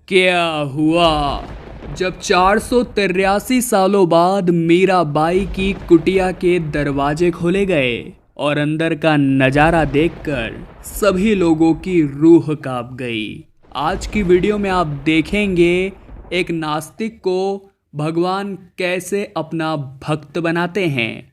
क्या हुआ जब 483 सालों बाद मीराबाई की कुटिया के दरवाजे खोले गए और अंदर का नज़ारा देखकर सभी लोगों की रूह कांप गई। आज की वीडियो में आप देखेंगे एक नास्तिक को भगवान कैसे अपना भक्त बनाते हैं।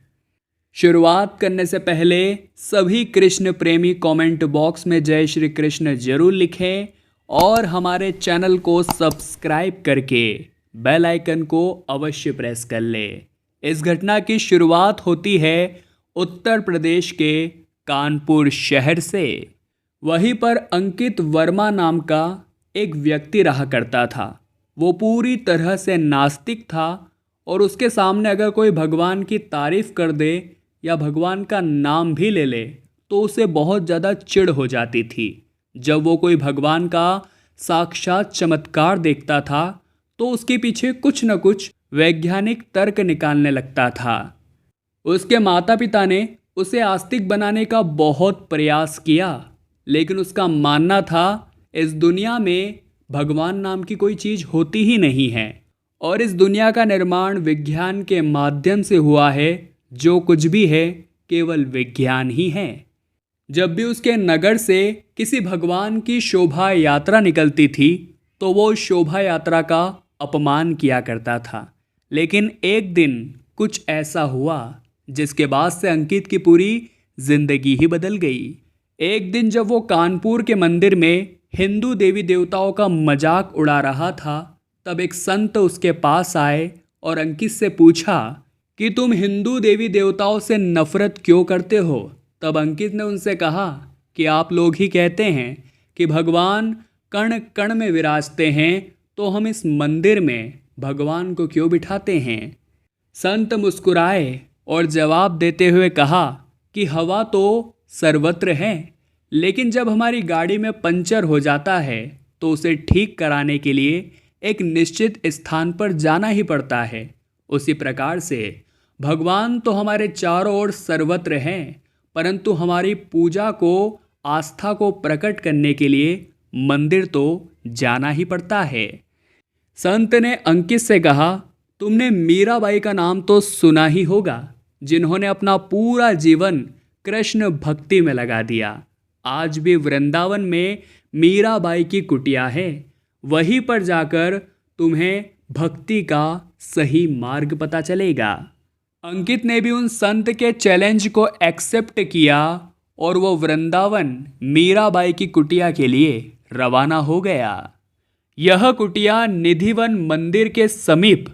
शुरुआत करने से पहले सभी कृष्ण प्रेमी कमेंट बॉक्स में जय श्री कृष्ण जरूर लिखें और हमारे चैनल को सब्सक्राइब करके बेल आइकन को अवश्य प्रेस कर ले। इस घटना की शुरुआत होती है उत्तर प्रदेश के कानपुर शहर से। वहीं पर अंकित वर्मा नाम का एक व्यक्ति रहा करता था। वो पूरी तरह से नास्तिक था और उसके सामने अगर कोई भगवान की तारीफ कर दे या भगवान का नाम भी ले ले तो उसे बहुत ज़्यादा चिढ़ हो जाती थी। जब वो कोई भगवान का साक्षात चमत्कार देखता था तो उसके पीछे कुछ न कुछ वैज्ञानिक तर्क निकालने लगता था। उसके माता पिता ने उसे आस्तिक बनाने का बहुत प्रयास किया, लेकिन उसका मानना था इस दुनिया में भगवान नाम की कोई चीज़ होती ही नहीं है और इस दुनिया का निर्माण विज्ञान के माध्यम से हुआ है। जो कुछ भी है केवल विज्ञान ही है। जब भी उसके नगर से किसी भगवान की शोभा यात्रा निकलती थी तो वो शोभा यात्रा का अपमान किया करता था। लेकिन एक दिन कुछ ऐसा हुआ जिसके बाद से अंकित की पूरी जिंदगी ही बदल गई। एक दिन जब वो कानपुर के मंदिर में हिंदू देवी देवताओं का मजाक उड़ा रहा था, तब एक संत उसके पास आए और अंकित से पूछा कि तुम हिंदू देवी देवताओं से नफरत क्यों करते हो। तब अंकित ने उनसे कहा कि आप लोग ही कहते हैं कि भगवान कण कण में विराजते हैं, तो हम इस मंदिर में भगवान को क्यों बिठाते हैं। संत मुस्कुराए और जवाब देते हुए कहा कि हवा तो सर्वत्र है, लेकिन जब हमारी गाड़ी में पंचर हो जाता है तो उसे ठीक कराने के लिए एक निश्चित स्थान पर जाना ही पड़ता है। उसी प्रकार से भगवान तो हमारे चारों ओर सर्वत्र हैं, परंतु हमारी पूजा को, आस्था को प्रकट करने के लिए मंदिर तो जाना ही पड़ता है। संत ने अंकित से कहा, तुमने मीराबाई का नाम तो सुना ही होगा, जिन्होंने अपना पूरा जीवन कृष्ण भक्ति में लगा दिया। आज भी वृंदावन में मीराबाई की कुटिया है। वहीं पर जाकर तुम्हें भक्ति का सही मार्ग पता चलेगा। अंकित ने भी उन संत के चैलेंज को एक्सेप्ट किया और वो वृंदावन मीराबाई की कुटिया के लिए रवाना हो गया। यह कुटिया निधिवन मंदिर के समीप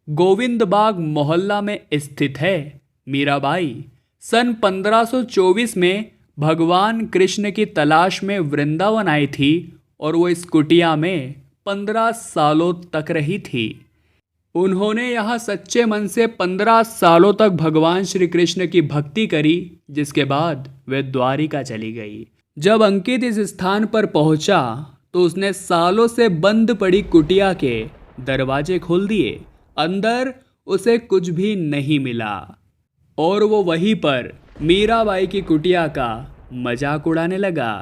गोविंद बाग मोहल्ला में स्थित है। मीराबाई सन 1524 में भगवान कृष्ण की तलाश में वृंदावन आई थी और वो इस कुटिया में 15 सालों तक रही थी। उन्होंने यहाँ सच्चे मन से 15 सालों तक भगवान श्री कृष्ण की भक्ति करी, जिसके बाद वे द्वारिका चली गई। जब अंकित इस स्थान पर पहुँचा तो उसने सालों से बंद पड़ी कुटिया के दरवाजे खोल दिए। अंदर उसे कुछ भी नहीं मिला और वो वहीं पर मीराबाई की कुटिया का मजाक उड़ाने लगा।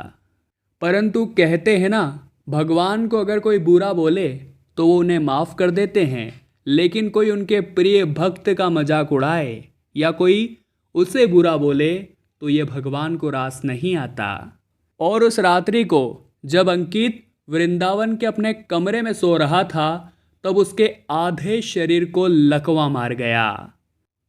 परंतु कहते हैं ना, भगवान को अगर कोई बुरा बोले तो वो उन्हें माफ़ कर देते हैं, लेकिन कोई उनके प्रिय भक्त का मजाक उड़ाए या कोई उसे बुरा बोले तो ये भगवान को रास नहीं आता। और उस रात्रि को जब अंकित वृंदावन के अपने कमरे में सो रहा था, तब उसके आधे शरीर को लकवा मार गया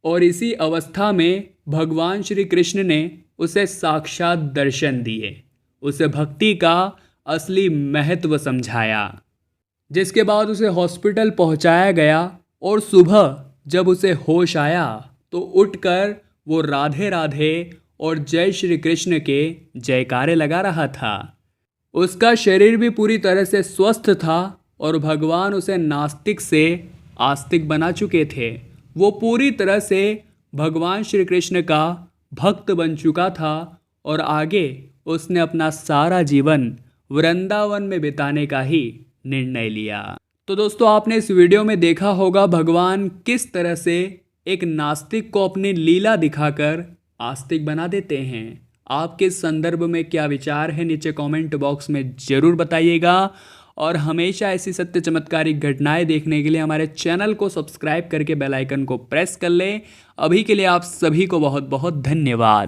और इसी अवस्था में भगवान श्री कृष्ण ने उसे साक्षात दर्शन दिए, उसे भक्ति का असली महत्व समझाया। जिसके बाद उसे हॉस्पिटल पहुंचाया गया और सुबह जब उसे होश आया तो उठकर वो राधे राधे और जय श्री कृष्ण के जयकारे लगा रहा था। उसका शरीर भी पूरी तरह से स्वस्थ था और भगवान उसे नास्तिक से आस्तिक बना चुके थे। वो पूरी तरह से भगवान श्री कृष्ण का भक्त बन चुका था और आगे उसने अपना सारा जीवन वृंदावन में बिताने का ही निर्णय लिया। तो दोस्तों, आपने इस वीडियो में देखा होगा भगवान किस तरह से एक नास्तिक को अपनी लीला दिखाकर आस्तिक बना देते हैं। आपके संदर्भ में क्या विचार है नीचे कमेंट बॉक्स में ज़रूर बताइएगा और हमेशा ऐसी सत्य चमत्कारिक घटनाएं देखने के लिए हमारे चैनल को सब्सक्राइब करके बेल आइकन को प्रेस कर लें। अभी के लिए आप सभी को बहुत बहुत धन्यवाद।